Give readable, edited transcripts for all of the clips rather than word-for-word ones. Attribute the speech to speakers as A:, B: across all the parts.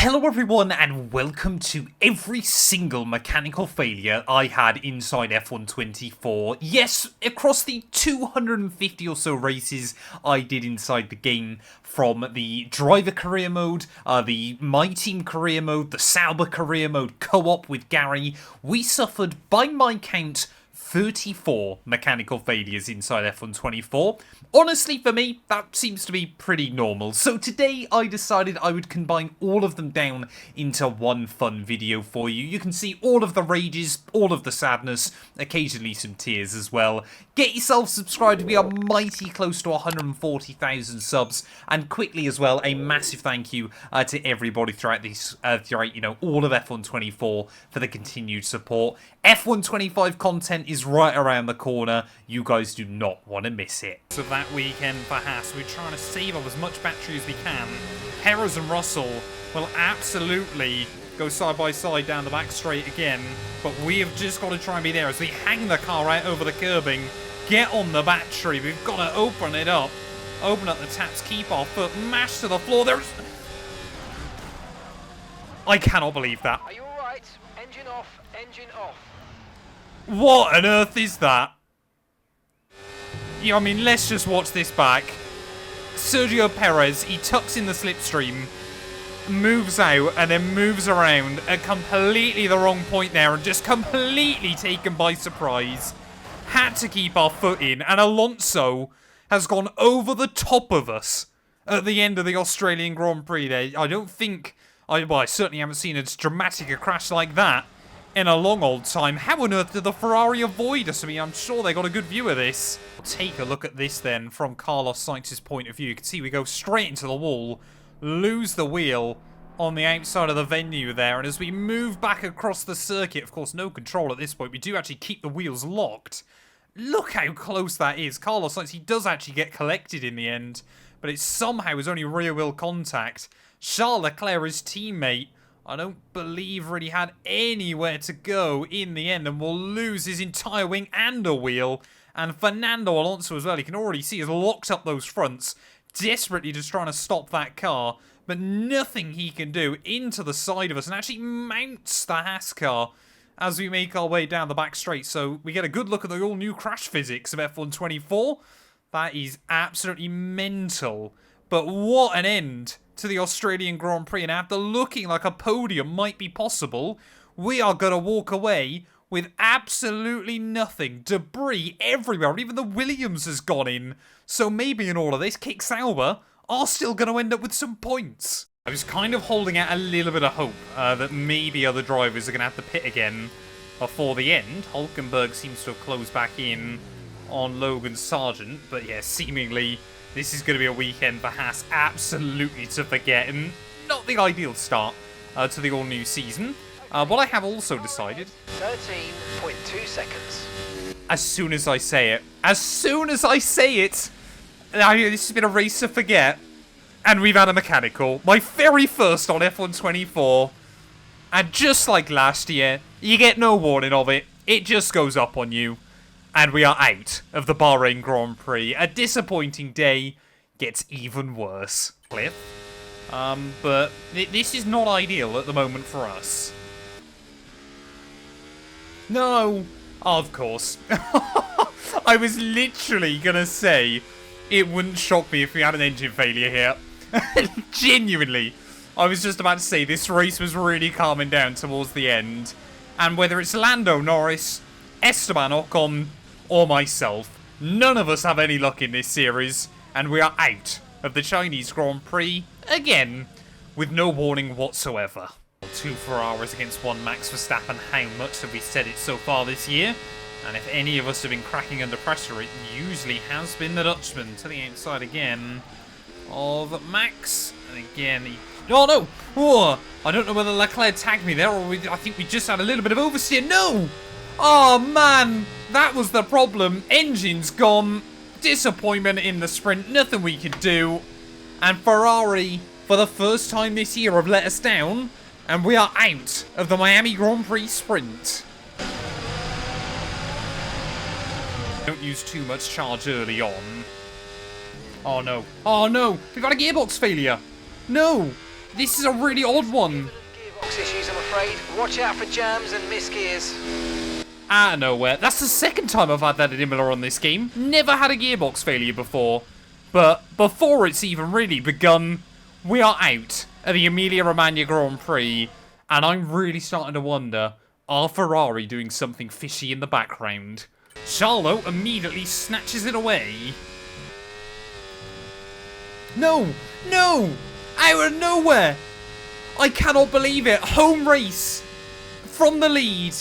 A: Hello everyone and welcome to every single mechanical failure I had inside F1 24. Yes, across the 250 or so races I did inside the game, from the driver career mode, the my team career mode, the Sauber career mode, co-op with Gary, we suffered, by my count, 34 mechanical failures inside F1 24. Honestly, for me, that seems to be pretty normal. So today I decided I would combine all of them down into one fun video for you. You can see all of the rages, all of the sadness, occasionally some tears as well. Get yourself subscribed. We are mighty close to 140,000 subs. And quickly as well, a massive thank you to everybody throughout this, all of F1 24 for the continued support. F1 25 content is right around the corner. You guys do not want to miss it. So that weekend for Haas, we're trying to save up as much battery as we can. Perez and Russell will absolutely go side by side down the back straight again, but we have just got to try and be there as we hang the car out over the curbing, get on the battery. We've got to open it up, open up the taps, keep our foot mashed to the floor. I cannot believe that.
B: Are you alright? Engine off, engine off.
A: What on earth is that? Yeah, I mean, let's just watch this back. Sergio Perez, he tucks in the slipstream, moves out, and then moves around at completely the wrong point there, and just completely taken by surprise. Had to keep our foot in, and Alonso has gone over the top of us at the end of the Australian Grand Prix there. I don't think... I certainly haven't seen as dramatic a crash like that in a long old time. How on earth did the Ferrari avoid us? I mean, I'm sure they got a good view of this. Take a look at this then from Carlos Sainz's point of view. You can see we go straight into the wall, lose the wheel on the outside of the venue there, and as we move back across the circuit, of course, no control at this point. We do actually keep the wheels locked. Look how close that is. Carlos Sainz, he does actually get collected in the end, but it somehow was only rear wheel contact. Charles Leclerc, his teammate, I don't believe really had anywhere to go in the end, and will lose his entire wing and a wheel. And Fernando Alonso as well, you can already see, has locked up those fronts, desperately just trying to stop that car, but nothing he can do into the side of us, and actually mounts the Haas car as we make our way down the back straight. So we get a good look at the all-new crash physics of F1 24. That is absolutely mental. But what an end to the Australian Grand Prix, and after looking like a podium might be possible, we are going to walk away with absolutely nothing. Debris everywhere, even the Williams has gone in. So maybe in all of this, Kick Sauber are still going to end up with some points. I was kind of holding out a little bit of hope that maybe other drivers are going to have to pit again before the end. Hulkenberg seems to have closed back in on Logan Sargent, but yeah, seemingly this is going to be a weekend for Haas absolutely to forget, and not the ideal start to the all-new season. What I have also decided...
B: 13.2 seconds.
A: As soon as I say it, this has been a race to forget, and we've had a mechanical. My very first on F1 24, and just like last year, you get no warning of it. It just goes up on you. And we are out of the Bahrain Grand Prix. A disappointing day gets even worse. Cliff. But this is not ideal at the moment for us. No. Of course. I was literally going to say it wouldn't shock me if we had an engine failure here. Genuinely. I was just about to say this race was really calming down towards the end. And whether it's Lando Norris, Esteban Ocon, or myself, none of us have any luck in this series, and we are out of the Chinese Grand Prix again with no warning whatsoever. 2 Ferraris against 1 Max Verstappen. How much have we said it so far this year? And if any of us have been cracking under pressure, it usually has been the Dutchman. To the outside again of Max, and again he... Oh no! Whoa! I don't know whether Leclerc tagged me there, or I think we just had a little bit of oversteer. No! Oh man, that was the problem. Engine's gone. Disappointment in the sprint. Nothing we could do. And Ferrari, for the first time this year, have let us down. And we are out of the Miami Grand Prix sprint. Don't use too much charge early on. Oh no. Oh no. We've got a gearbox failure. No. This is a really odd one.
B: Gearbox issues, I'm afraid. Watch out for jams and misgears.
A: Out of nowhere. That's the second time I've had that at Imola on this game. Never had a gearbox failure before. But before it's even really begun, we are out at the Emilia-Romagna Grand Prix. And I'm really starting to wonder, are Ferrari doing something fishy in the background? Charlo immediately snatches it away. No! No! Out of nowhere! I cannot believe it. Home race from the lead.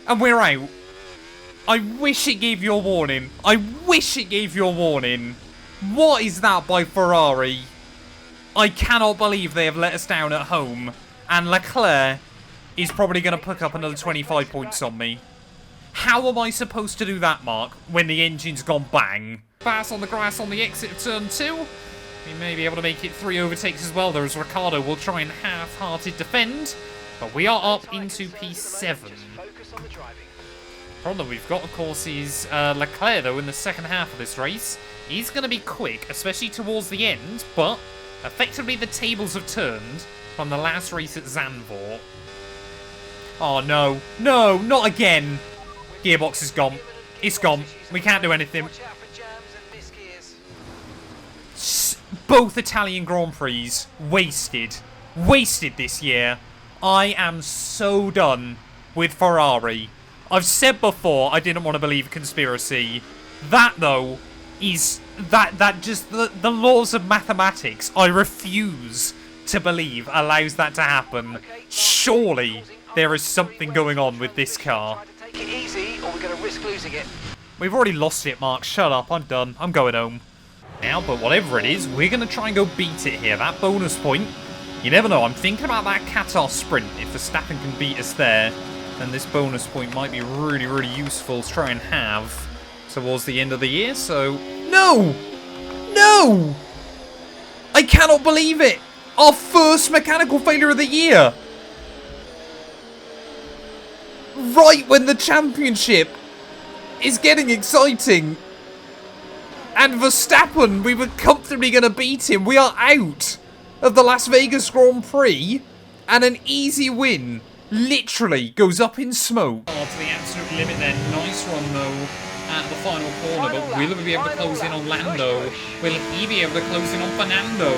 A: And we're out. I wish it gave you a warning. I wish it gave you a warning. What is that by Ferrari? I cannot believe they have let us down at home. And Leclerc is probably going to pick up another 25 points on me. How am I supposed to do that, Mark, when the engine's gone bang? Pass on the grass on the exit of turn 2. We may be able to make it 3 overtakes as well, though, as Ricciardo will try and half-hearted defend. But we are up into P7. Problem we've got, of course, is Leclerc, though, in the second half of this race. He's going to be quick, especially towards the end, but effectively the tables have turned from the last race at Zandvoort. Oh, no. No, not again. Gearbox is gone. It's gone. We can't do anything. Both Italian Grand Prix wasted. Wasted this year. I am so done with Ferrari. I've said before I didn't want to believe conspiracy. That, though, is... That just... The laws of mathematics, I refuse to believe allows that to happen. Surely there is something going on with this car.
B: Take it easy, or we're going to risk losing it.
A: We've already lost it, Mark. Shut up. I'm done. I'm going home. Now, but whatever it is, we're going to try and go beat it here. That bonus point, you never know. I'm thinking about that Qatar sprint. If Verstappen can beat us there, then this bonus point might be really, really useful to try and have towards the end of the year. So, no! No! I cannot believe it! Our first mechanical failure of the year! Right when the championship is getting exciting. And Verstappen, we were comfortably going to beat him. We are out of the Las Vegas Grand Prix. And an easy win literally goes up in smoke. Oh, to the absolute limit there. Nice run, though, at the final corner. But will we be able to close in on Lando? Will he be able to close in on Fernando?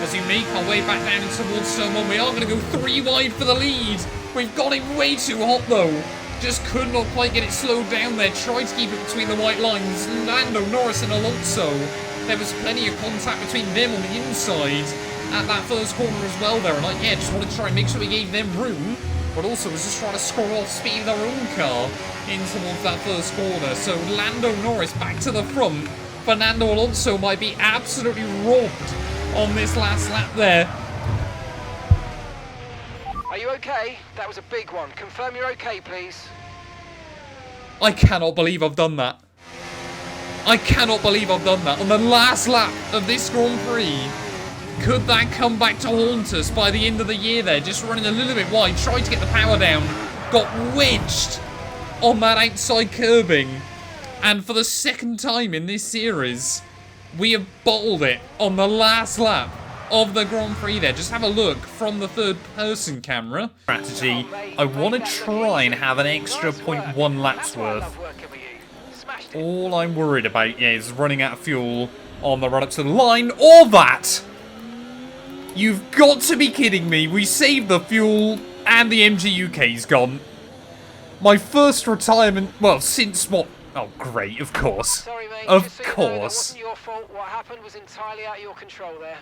A: As we make our way back down towards turn 1, we are going to go 3 wide for the lead. We've got it way too hot, though. Just could not quite get it slowed down there. Tried to keep it between the white lines. Lando Norris and Alonso. There was plenty of contact between them on the inside at that first corner as well there. And just wanted to try and make sure we gave them room. But also was just trying to score off speed of their own car in towards that first corner. So Lando Norris back to the front. Fernando Alonso might be absolutely robbed on this last lap there.
B: Are you okay? That was a big one. Confirm you're okay, please.
A: I cannot believe I've done that. I cannot believe I've done that. On the last lap of this Grand Prix, could that come back to haunt us by the end of the year there? Just running a little bit wide, tried to get the power down, got wedged on that outside curbing. And for the second time in this series, we have bottled it on the last lap of the Grand Prix there. Just have a look from the third-person camera. Strategy, I want to try and have an extra 0.1 laps worth. All I'm worried about is running out of fuel on the run-up to the line, or that! You've got to be kidding me. We saved the fuel, and the MGUK's gone. My first retirement, well, since what? Oh, great, of course.
B: Sorry, mate.
A: Of
B: Just so you know,
A: course.
B: that wasn't your fault. What happened was entirely out of your control there.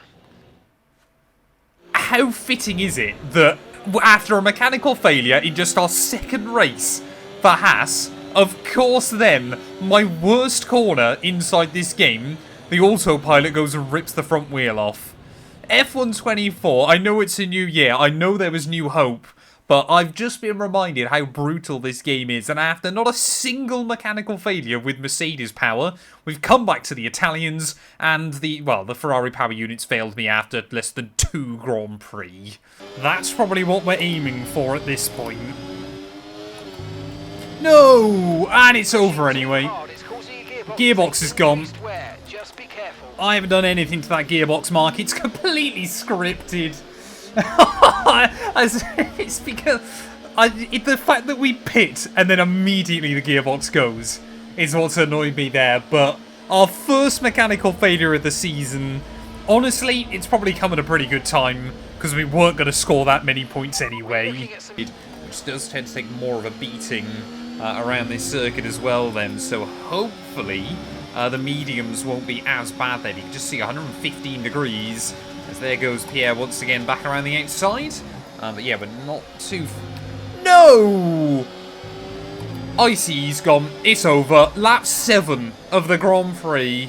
A: How fitting is it that after a mechanical failure in just our second race for Haas, of course then, my worst corner inside this game, the autopilot goes and rips the front wheel off. F1 24, I know it's a new year, I know there was new hope, but I've just been reminded how brutal this game is, and after not a single mechanical failure with Mercedes power, we've come back to the Italians, and the Ferrari power units failed me after less than 2 Grand Prix. That's probably what we're aiming for at this point. No! And it's over anyway. Gearbox is gone. I haven't done anything to that gearbox, Mark. It's completely scripted. It's because the fact that we pit and then immediately the gearbox goes is what's annoyed me there. But our first mechanical failure of the season, honestly, it's probably come at a pretty good time because we weren't going to score that many points anyway. Which does tend to take more of a beating around this circuit as well then. So hopefully the mediums won't be as bad then. You can just see 115 degrees. As there goes Pierre once again back around the outside. But yeah, but not too... No! Icy's gone. It's over. Lap 7 of the Grand Prix.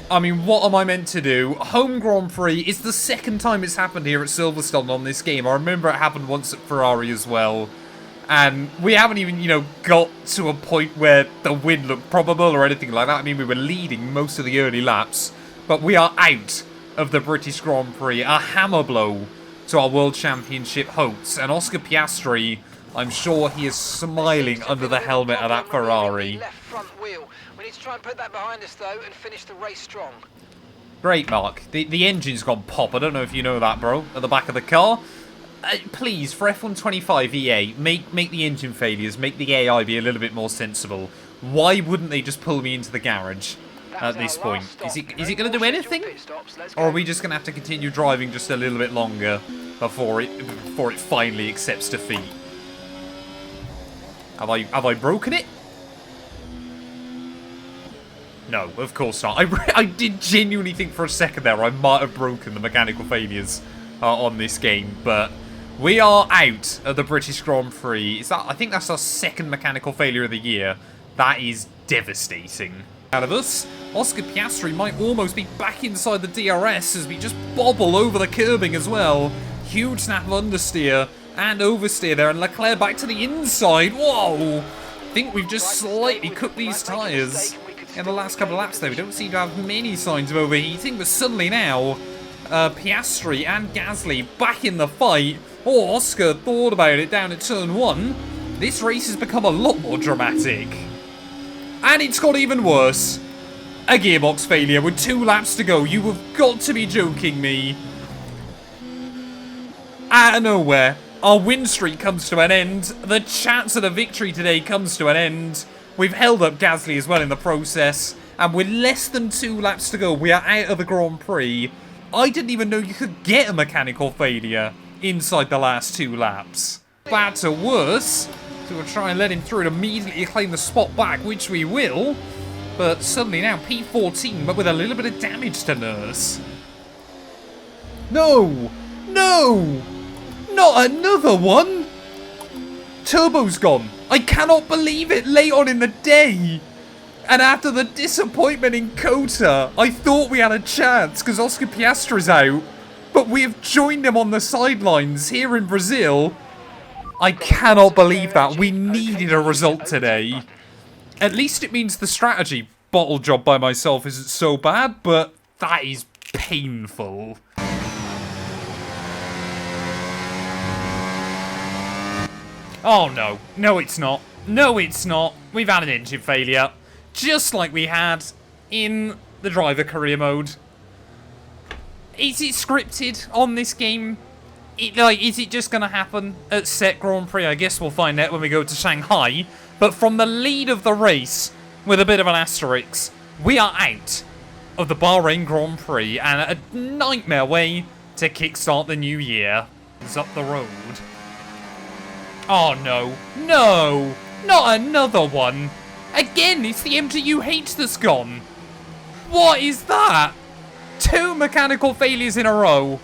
A: I mean, what am I meant to do? Home Grand Prix is the second time it's happened here at Silverstone on this game. I remember it happened once at Ferrari as well. And we haven't even, you know, got to a point where the win looked probable or anything like that. I mean, we were leading most of the early laps. But we are out of the British Grand Prix. A hammer blow to our World Championship hopes. And Oscar Piastri, I'm sure he is smiling under the helmet of that Ferrari.
B: Left front wheel. We need to try and put that behind us though and finish the race strong.
A: Great, Mark. The engine's gone pop. I don't know if you know that, bro. At the back of the car. Please, for F1 25 EA, make the engine failures, make the AI be a little bit more sensible. Why wouldn't they just pull me into the garage at this point? Is it going to do anything? Or are we just going to have to continue driving just a little bit longer before it finally accepts defeat? Have I broken it? No, of course not. I did genuinely think for a second there I might have broken the mechanical failures on this game, but we are out of the British Grand Prix. I think that's our second mechanical failure of the year. That is devastating. Out of us, Oscar Piastri might almost be back inside the DRS as we just bobble over the curbing as well. Huge snap of understeer and oversteer there, and Leclerc back to the inside. Whoa! I think we've just slightly cooked these tyres in the last couple of laps there. We don't seem to have many signs of overheating, but suddenly now, Piastri and Gasly back in the fight. Oh, Oscar thought about it down at turn 1. This race has become a lot more dramatic. And it's got even worse. A gearbox failure with 2 laps to go. You have got to be joking me. Out of nowhere, our win streak comes to an end. The chance at a victory today comes to an end. We've held up Gasly as well in the process. And with less than 2 laps to go, we are out of the Grand Prix. I didn't even know you could get a mechanical failure inside the last 2 laps. Bad to worse. So we'll try and let him through and immediately claim the spot back, which we will. But suddenly now, P14, but with a little bit of damage to nurse. No! No! Not another one! Turbo's gone. I cannot believe it, late on in the day. And after the disappointment in COTA, I thought we had a chance because Oscar Piastri's out. But we have joined him on the sidelines here in Brazil. I cannot believe that. We needed a result today. At least it means the strategy bottle job by myself isn't so bad, but that is painful. Oh no. No it's not. No it's not. We've had an engine failure. Just like we had in the driver career mode. Is it scripted on this game? Is it just going to happen at set Grand Prix? I guess we'll find out when we go to Shanghai. But from the lead of the race, with a bit of an asterisk, we are out of the Bahrain Grand Prix and a nightmare way to kickstart the new year. It's up the road. Oh no. No! Not another one! Again, it's the MTU-H that's gone. What is that? 2 mechanical failures in a row.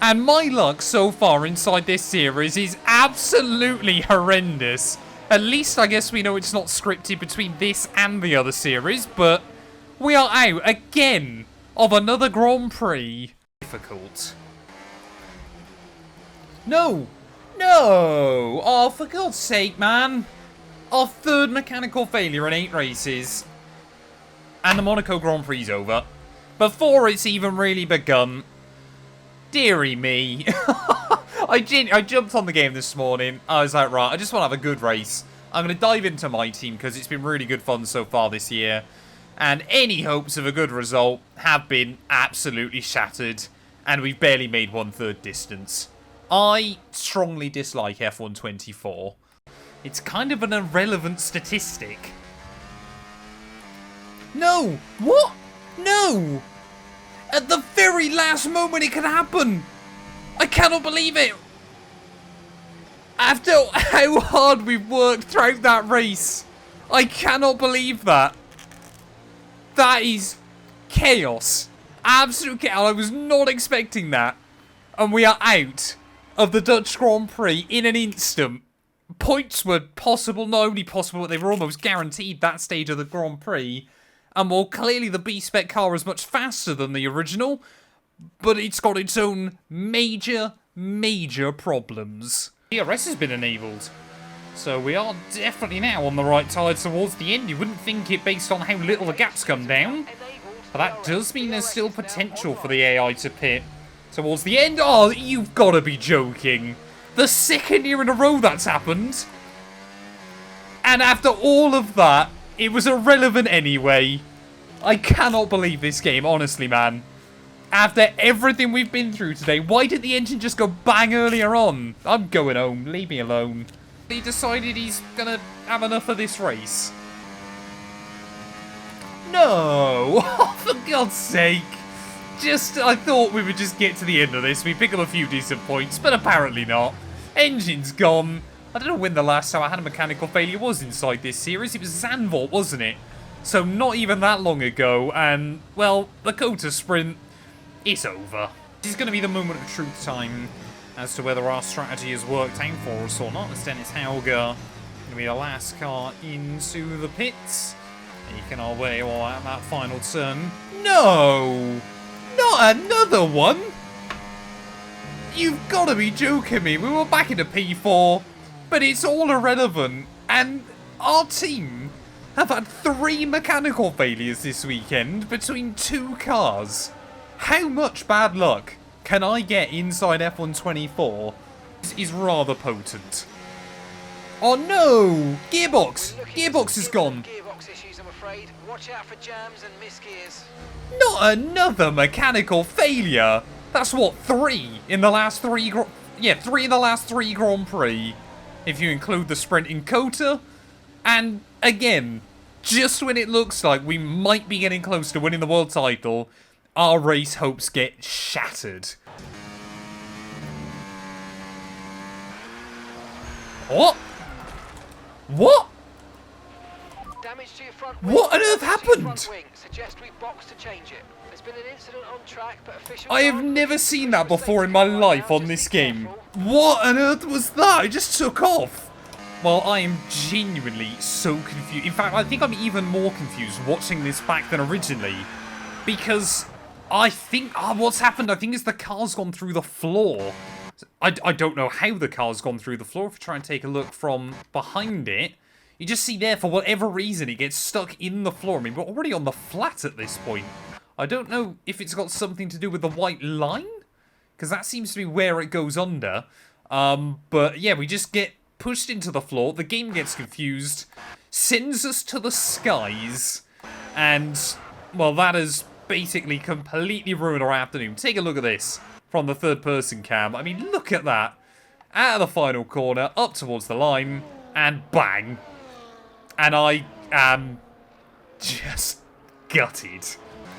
A: And my luck so far inside this series is absolutely horrendous. At least I guess we know it's not scripted between this and the other series, but we are out again of another Grand Prix. Difficult. No! No! Oh, for God's sake, man. Our 3rd mechanical failure in 8 races. And the Monaco Grand Prix is over. Before it's even really begun. Deary me. I jumped on the game this morning. I was like, right, I just want to have a good race. I'm going to dive into my team because it's been really good fun so far this year. And any hopes of a good result have been absolutely shattered. And we've barely made 1/3 distance. I strongly dislike F124. It's kind of an irrelevant statistic. No! What? No! At the very last moment it could happen! I cannot believe it! After how hard we've worked throughout that race, I cannot believe that. That is chaos. Absolute chaos. I was not expecting that. And we are out of the Dutch Grand Prix in an instant. Points were possible, not only possible, but they were almost guaranteed that stage of the Grand Prix. And while clearly the B-Spec car is much faster than the original, but it's got its own major, major problems. DRS has been enabled. So we are definitely now on the right tide towards the end. You wouldn't think it based on how little the gaps come down. But that does mean there's still potential for the AI to pit towards the end. Oh, you've got to be joking. The second year in a row that's happened. And after all of that, it was irrelevant anyway. I cannot believe this game, honestly, man. After everything we've been through today, why did the engine just go bang earlier on? I'm going home. Leave me alone. He decided he's gonna have enough of this race. No! Oh, for God's sake. I thought we would just get to the end of this. We pick up a few decent points, but apparently not. Engine's gone. I don't know when the last time I had a mechanical failure was inside this series. It was Zandvoort, wasn't it? So not even that long ago. And, well, the COTA sprint, it's over. This is going to be the moment of truth time as to whether our strategy has worked out for us or not. As Dennis Hauger going to be the last car into the pits. Making our way all out that final turn. No! Not another one! You've got to be joking me. We were back into P4, but it's all irrelevant. And our team have had 3 mechanical failures this weekend between 2 cars. How much bad luck can I get inside F124 is rather potent. Oh no! Gearbox! Gearbox is gone!
B: Gearbox issues, I'm afraid. Watch out for jams and misgears.
A: Not another mechanical failure! That's what, 3 in the last 3 3 in the last 3 Grand Prix. If you include the sprint in COTA. And again, just when it looks like we might be getting close to winning the world title, our race hopes get shattered. What? What?
B: Damage to your front
A: What on earth happened?
B: Suggest we box to change it. There's been an incident on track, but officials
A: I have never seen that before in my life on this game. What on earth was that? It just took off. Well, I am genuinely so confused. In fact, I think I'm even more confused watching this back than originally. Because I think, what's happened, I think is the car's gone through the floor. I don't know how the car's gone through the floor. If you try and take a look from behind it, you just see there, for whatever reason, it gets stuck in the floor. I mean, we're already on the flat at this point. I don't know if it's got something to do with the white line, because that seems to be where it goes under. But yeah, we just get pushed into the floor. The game gets confused, sends us to the skies, and, well, that has basically completely ruined our afternoon. Take a look at this from the third-person cam. I mean, look at that. Out of the final corner, up towards the line, and bang. And I am just gutted.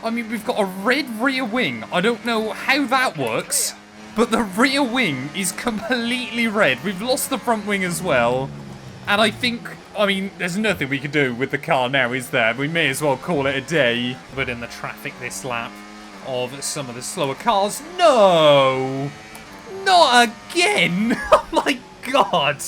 A: I mean, we've got a red rear wing. I don't know how that works, but the rear wing is completely red. We've lost the front wing as well. And I think, I mean, there's nothing we can do with the car now, is there? We may as well call it a day. But in the traffic this lap of some of the slower cars, no! Not again! Oh my god!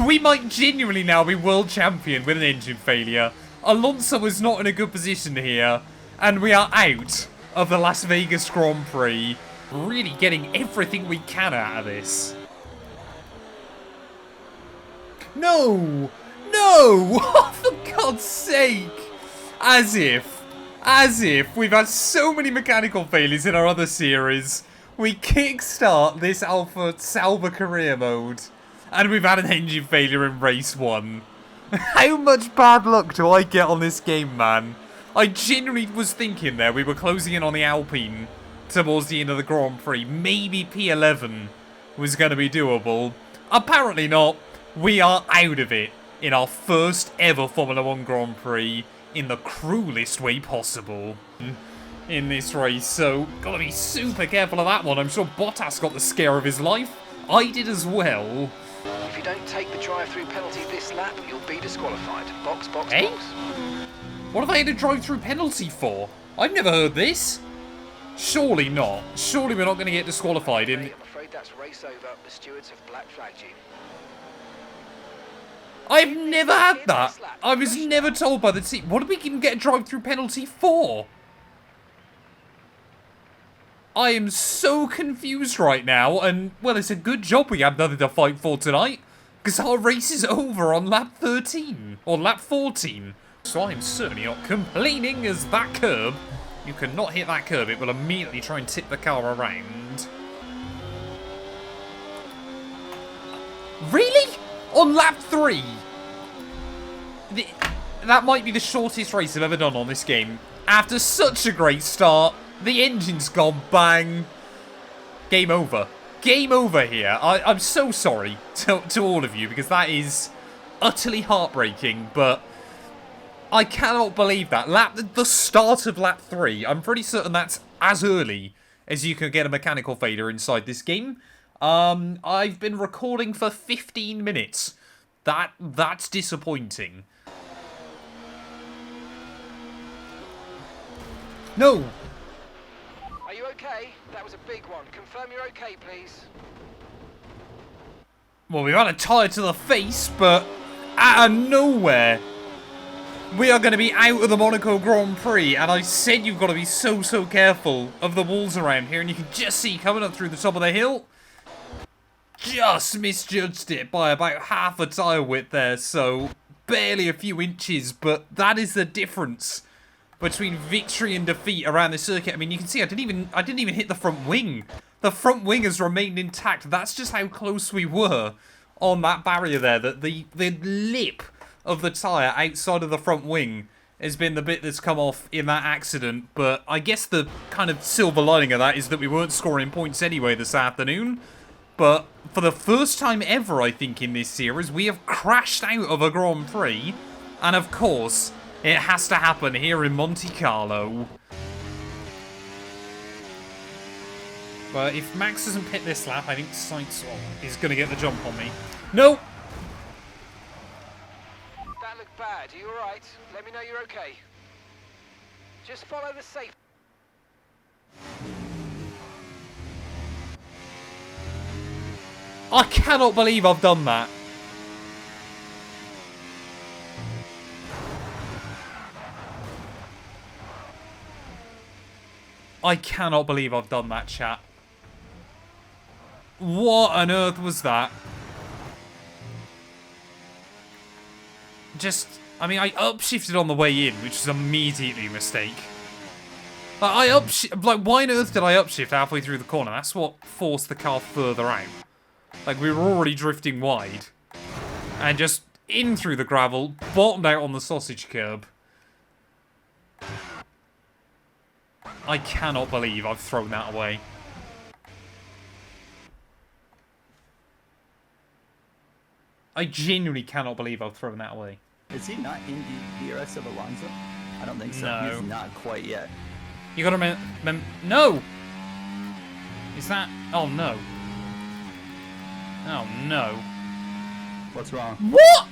A: We might genuinely now be world champion with an engine failure. Alonso is not in a good position here. And we are out of the Las Vegas Grand Prix. Really getting everything we can out of this. No! No! Oh, for God's sake! As if we've had so many mechanical failures in our other series. We kickstart this Alpha Sauber Career mode. And we've had an engine failure in race 1. How much bad luck do I get on this game, man? I genuinely was thinking there we were closing in on the Alpine towards the end of the Grand Prix. Maybe P11 was going to be doable. Apparently not. We are out of it in our first ever Formula 1 Grand Prix in the cruelest way possible in this race. So, gotta be super careful of that one. I'm sure Bottas got the scare of his life. I did as well.
B: If you don't take the drive-through penalty this lap, you'll be disqualified. Box, box,
A: Hey?
B: box.
A: What have I had a drive-through penalty for? I've never heard this. Surely not. Surely we're not going to get disqualified in...
B: I'm afraid that's race over. The stewards have black flagged you.
A: I've never had that. I was never told by the team. What did we even get a drive-through penalty for? I am so confused right now, and, well, it's a good job we have nothing to fight for tonight, because our race is over on lap 13, or lap 14. So I'm certainly not complaining as that curb, you cannot hit that curb, it will immediately try and tip the car around. Really? On lap 3? That might be the shortest race I've ever done on this game. After such a great start, the engine's gone bang. Game over. Game over here. I'm so sorry to all of you, because that is utterly heartbreaking, but I cannot believe that. The start of lap 3, I'm pretty certain that's as early as you can get a mechanical failure inside this game. I've been recording for 15 minutes. That's disappointing. No!
B: Are you okay? That was a big one. Confirm you're okay, please.
A: Well, we've had a tyre to the face, but out of nowhere, we are going to be out of the Monaco Grand Prix, and I said you've got to be so careful of the walls around here, and you can just see coming up through the top of the hill, just misjudged it by about half a tyre width there, so barely a few inches, but that is the difference between victory and defeat around the circuit. I mean, you can see I didn't even hit the front wing. The front wing has remained intact. That's just how close we were on that barrier there. That the lip of the tyre outside of the front wing has been the bit that's come off in that accident. But I guess the kind of silver lining of that is that we weren't scoring points anyway this afternoon. But for the first time ever, I think, in this series, we have crashed out of a Grand Prix. And of course, it has to happen here in Monte Carlo. But if Max doesn't pit this lap, I think Sainz is going to get the jump on me. No!
B: That looked bad. Are you alright? Let me know you're okay. Just follow the safe.
A: I cannot believe I've done that. I cannot believe I've done that, chat. What on earth was that? I mean, I upshifted on the way in, which was immediately a mistake. Like, why on earth did I upshift halfway through the corner? That's what forced the car further out. Like, we were already drifting wide. And just in through the gravel, bottomed out on the sausage curb. I cannot believe I've thrown that away. I genuinely cannot believe I've thrown that away.
C: Is he not in the DRS of Alonso? I don't think so.
A: No.
C: He's not quite yet.
A: You gotta no! Is that... Oh, no. Oh, no.
C: What's wrong?
A: What?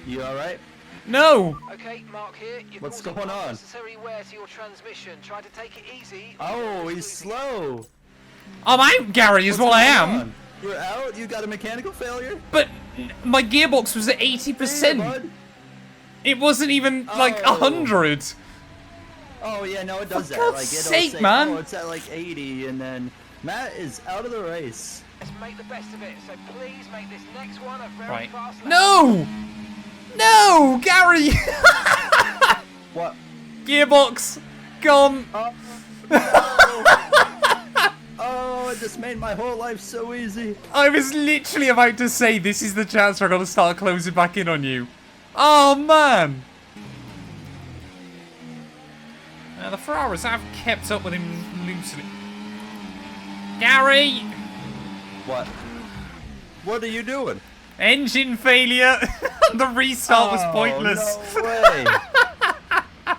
C: You alright?
A: No!
B: Okay, Mark here. You're
C: What's
B: causing
C: going on?
B: unnecessary wear to your transmission. Try to take it easy.
C: Oh, he's slow.
A: I'm out, Gary, is what I am.
C: You're out? You got a mechanical failure?
A: But my gearbox was at 80%.
C: Hey, bud.
A: It wasn't even, like, 100.
C: Oh, yeah, no, it does
A: For
C: that.
A: God's
C: Like, it'll
A: sake,
C: say,
A: man.
C: oh, it's at like 80, and then Matt is out of the race.
B: Let's make the best of it. So please make this next one a very
A: Right.
B: fast lap.
A: No! No, Gary!
C: What?
A: Gearbox gone.
C: Oh, oh, it just made my whole life so easy.
A: I was literally about to say this is the chance where I'm going to start closing back in on you. Oh, man. The Ferraris have kept up with him loosely. Gary!
C: What? What are you doing?
A: Engine failure! The restart was pointless.
C: No way.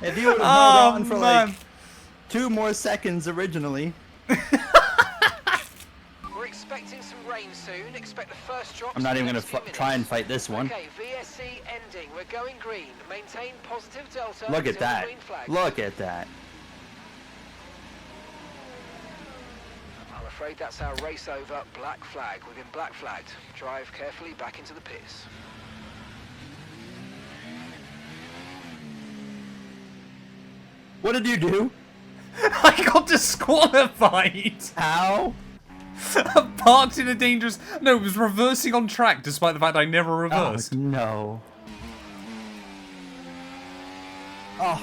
C: If you would have held on for like 2 more seconds originally.
B: We're expecting some rain soon. Expect the first drop.
C: I'm not even going to try and fight this one.
B: Okay, VSC ending. We're going green. Maintain positive delta.
C: Look at
B: until the
C: that.
B: green flag.
C: Look at that.
B: I'm afraid that's our race over. Black flag. We've been black flagged. Drive carefully back into the pits.
C: What did you do?
A: I got disqualified!
C: How?
A: Parked in a dangerous... No, it was reversing on track despite the fact I never reversed.
C: Oh, no. Oh.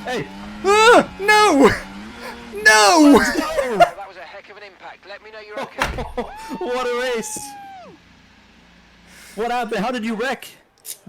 C: Hey!
A: No! No!
B: That was a heck of an impact. Let me know you're okay.
C: What a race! What happened? How did you wreck?